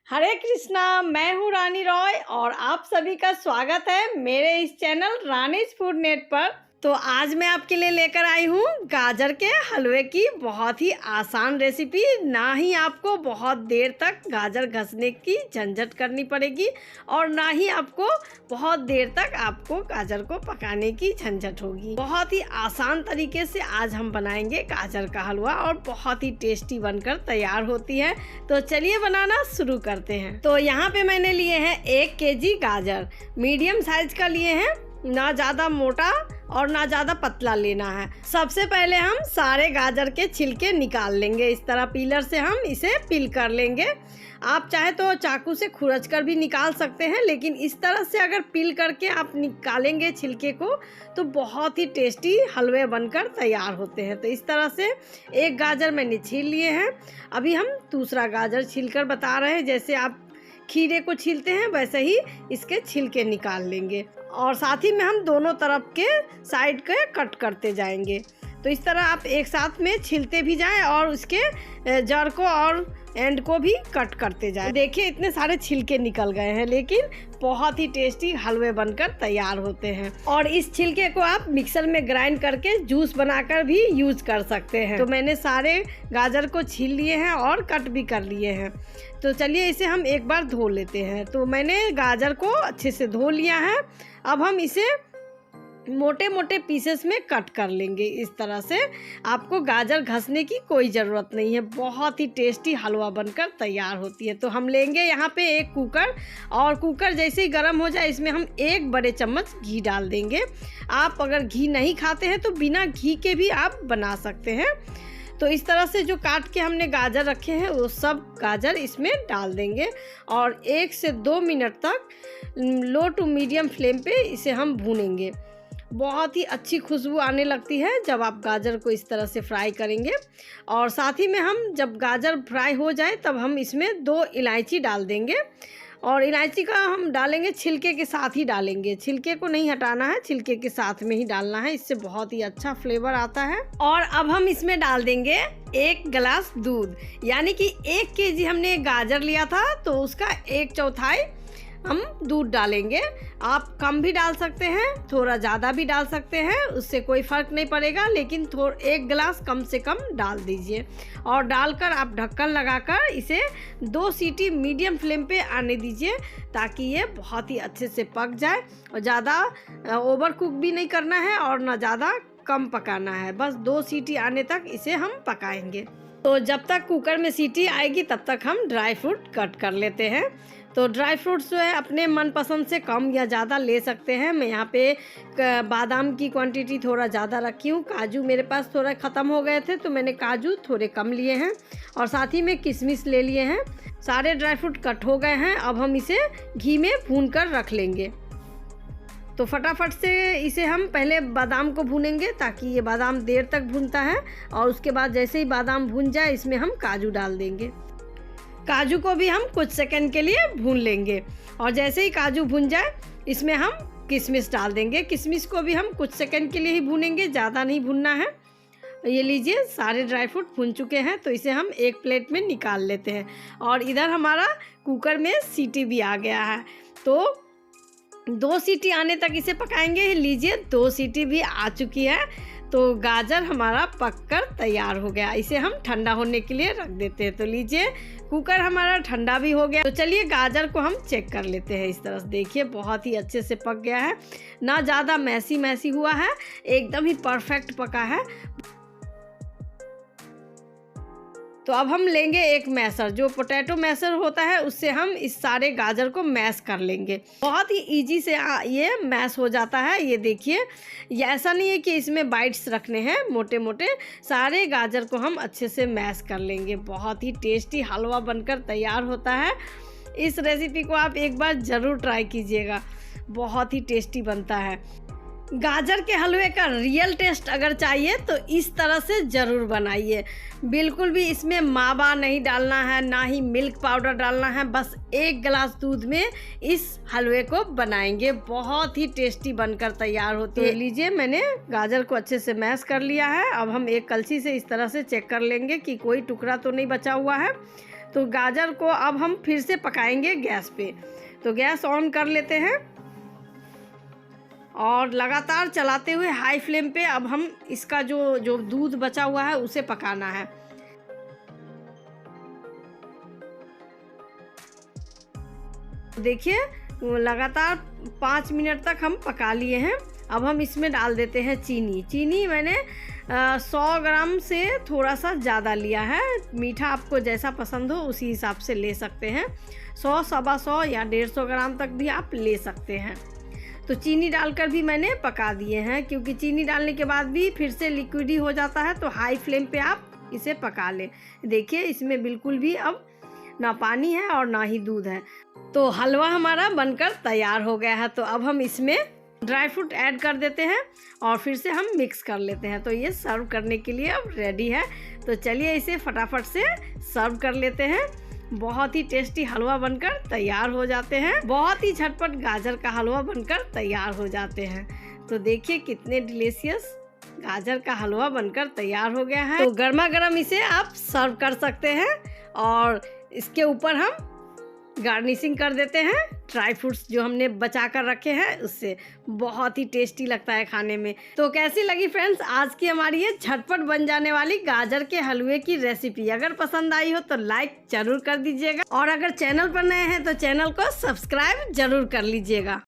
हरे कृष्णा, मैं हूँ रानी रॉय और आप सभी का स्वागत है मेरे इस चैनल रानीज फूड नेट पर। तो आज मैं आपके लिए लेकर आई हूँ गाजर के हलवे की बहुत ही आसान रेसिपी। ना ही आपको बहुत देर तक गाजर घसने की झंझट करनी पड़ेगी और ना ही आपको बहुत देर तक आपको गाजर को पकाने की झंझट होगी। बहुत ही आसान तरीके से आज हम बनाएंगे गाजर का हलवा और बहुत ही टेस्टी बनकर तैयार होती है। तो चलिए बनाना शुरू करते हैं। तो यहाँ पे मैंने लिए हैं 1 केजी गाजर, मीडियम साइज का लिए हैं, ना ज़्यादा मोटा और ना ज़्यादा पतला लेना है। सबसे पहले हम सारे गाजर के छिलके निकाल लेंगे। इस तरह पीलर से हम इसे पील कर लेंगे। आप चाहे तो चाकू से खुरच कर भी निकाल सकते हैं, लेकिन इस तरह से अगर पील करके आप निकालेंगे छिलके को तो बहुत ही टेस्टी हलवे बनकर तैयार होते हैं। तो इस तरह से एक गाजर मैंने छील लिए हैं। अभी हम दूसरा गाजर छीलकर बता रहे हैं। जैसे आप खीरे को छीलते हैं वैसे ही इसके छिलके निकाल लेंगे और साथ ही में हम दोनों तरफ के साइड के कट करते जाएंगे। तो इस तरह आप एक साथ में छीलते भी जाएं और उसके जड़ को और एंड को भी कट करते जाएं। देखिए इतने सारे छिलके निकल गए हैं, लेकिन बहुत ही टेस्टी हलवे बनकर तैयार होते हैं। और इस छिलके को आप मिक्सर में ग्राइंड करके जूस बनाकर भी यूज कर सकते हैं। तो मैंने सारे गाजर को छील लिए हैं और कट भी कर लिए हैं। तो चलिए इसे हम एक बार धो लेते हैं। तो मैंने गाजर को अच्छे से धो लिया है। अब हम इसे मोटे मोटे पीसेस में कट कर लेंगे। इस तरह से आपको गाजर घसने की कोई ज़रूरत नहीं है। बहुत ही टेस्टी हलवा बनकर तैयार होती है। तो हम लेंगे यहाँ पे एक कुकर, और कुकर जैसे ही गर्म हो जाए इसमें हम 1 बड़े चम्मच घी डाल देंगे। आप अगर घी नहीं खाते हैं तो बिना घी के भी आप बना सकते हैं। तो इस तरह से जो काट के हमने गाजर रखे हैं वो सब गाजर इसमें डाल देंगे और 1 से 2 मिनट तक लो टू मीडियम फ्लेम पे इसे हम भूनेंगे। बहुत ही अच्छी खुशबू आने लगती है जब आप गाजर को इस तरह से फ्राई करेंगे। और साथ ही में हम जब गाजर फ्राई हो जाए तब हम इसमें 2 इलायची डाल देंगे। और इलायची का हम डालेंगे छिलके के साथ ही डालेंगे, छिलके को नहीं हटाना है, छिलके के साथ में ही डालना है। इससे बहुत ही अच्छा फ्लेवर आता है। और अब हम इसमें डाल देंगे 1 गिलास दूध, यानी कि 1 केजी हमने गाजर लिया था तो उसका 1/4 हम दूध डालेंगे। आप कम भी डाल सकते हैं, थोड़ा ज़्यादा भी डाल सकते हैं, उससे कोई फ़र्क नहीं पड़ेगा, लेकिन 1 गिलास कम से कम डाल दीजिए। और डालकर आप ढक्कन लगाकर इसे 2 सीटी मीडियम फ्लेम पे आने दीजिए ताकि ये बहुत ही अच्छे से पक जाए। और ज़्यादा ओवर कुक भी नहीं करना है और ना ज़्यादा कम पकाना है, बस 2 सीटी आने तक इसे हम पकाएंगे। तो जब तक कुकर में सीटी आएगी तब तक हम ड्राई फ्रूट कट कर लेते हैं। तो ड्राई फ्रूट्स जो है अपने मनपसंद से कम या ज़्यादा ले सकते हैं। मैं यहाँ पे बादाम की क्वांटिटी थोड़ा ज़्यादा रखी हूँ। काजू मेरे पास थोड़ा ख़त्म हो गए थे तो मैंने काजू थोड़े कम लिए हैं और साथ ही में किशमिश ले लिए हैं। सारे ड्राई फ्रूट कट हो गए हैं। अब हम इसे घी में भून कर रख लेंगे। तो फटाफट से इसे हम पहले बादाम को भूनेंगे ताकि ये बादाम देर तक भूनता है। और उसके बाद जैसे ही बादाम भून जाए इसमें हम काजू डाल देंगे। काजू को भी हम कुछ सेकंड के लिए भून लेंगे और जैसे ही काजू भून जाए इसमें हम किशमिश डाल देंगे। किशमिश को भी हम कुछ सेकंड के लिए ही भूनेंगे, ज़्यादा नहीं भूनना है। ये लीजिए सारे ड्राई फ्रूट भून चुके हैं। तो इसे हम एक प्लेट में निकाल लेते हैं। और इधर हमारा कुकर में सीटी भी आ गया है। तो 2 सीटी आने तक इसे पकाएंगे। लीजिए 2 सीटी भी आ चुकी है। तो गाजर हमारा पककर तैयार हो गया। इसे हम ठंडा होने के लिए रख देते हैं। तो लीजिए कुकर हमारा ठंडा भी हो गया। तो चलिए गाजर को हम चेक कर लेते हैं। इस तरह से देखिए बहुत ही अच्छे से पक गया है, ना ज़्यादा मैसी हुआ है, एकदम ही परफेक्ट पका है। तो अब हम लेंगे एक मैशर, जो पोटैटो मैशर होता है, उससे हम इस सारे गाजर को मैश कर लेंगे। बहुत ही इजी से ये मैश हो जाता है। ये देखिए, ये ऐसा नहीं है कि इसमें बाइट्स रखने हैं, मोटे मोटे सारे गाजर को हम अच्छे से मैश कर लेंगे। बहुत ही टेस्टी हलवा बनकर तैयार होता है। इस रेसिपी को आप एक बार ज़रूर ट्राई कीजिएगा, बहुत ही टेस्टी बनता है। गाजर के हलवे का रियल टेस्ट अगर चाहिए तो इस तरह से ज़रूर बनाइए। बिल्कुल भी इसमें मावा नहीं डालना है, ना ही मिल्क पाउडर डालना है। बस 1 गिलास दूध में इस हलवे को बनाएंगे, बहुत ही टेस्टी बनकर तैयार होती है। लीजिए मैंने गाजर को अच्छे से मैश कर लिया है। अब हम एक कलछी से इस तरह से चेक कर लेंगे कि कोई टुकड़ा तो नहीं बचा हुआ है। तो गाजर को अब हम फिर से पकाएंगे गैस पे। तो गैस ऑन कर लेते हैं और लगातार चलाते हुए हाई फ्लेम पे अब हम इसका जो दूध बचा हुआ है उसे पकाना है। देखिए लगातार 5 मिनट तक हम पका लिए हैं। अब हम इसमें डाल देते हैं चीनी। चीनी मैंने 100 ग्राम से थोड़ा सा ज़्यादा लिया है। मीठा आपको जैसा पसंद हो उसी हिसाब से ले सकते हैं। 100, 125 या 150 ग्राम तक भी आप ले सकते हैं। तो चीनी डालकर भी मैंने पका दिए हैं, क्योंकि चीनी डालने के बाद भी फिर से लिक्विडी हो जाता है। तो हाई फ्लेम पे आप इसे पका लें। देखिए इसमें बिल्कुल भी अब ना पानी है और ना ही दूध है। तो हलवा हमारा बनकर तैयार हो गया है। तो अब हम इसमें ड्राई फ्रूट ऐड कर देते हैं और फिर से हम मिक्स कर लेते हैं। तो ये सर्व करने के लिए अब रेडी है। तो चलिए इसे फटाफट से सर्व कर लेते हैं। बहुत ही टेस्टी हलवा बनकर तैयार हो जाते हैं। बहुत ही झटपट गाजर का हलवा बनकर तैयार हो जाते हैं। तो देखिए कितने डिलीशियस गाजर का हलवा बनकर तैयार हो गया है। तो गर्मा गर्म इसे आप सर्व कर सकते हैं और इसके ऊपर हम गार्निशिंग कर देते हैं ड्राई फ्रूट्स जो हमने बचा कर रखे हैं उससे। बहुत ही टेस्टी लगता है खाने में। तो कैसी लगी फ्रेंड्स आज की हमारी ये झटपट बन जाने वाली गाजर के हलवे की रेसिपी? अगर पसंद आई हो तो लाइक जरूर कर दीजिएगा और अगर चैनल पर नए हैं तो चैनल को सब्सक्राइब जरूर कर लीजिएगा।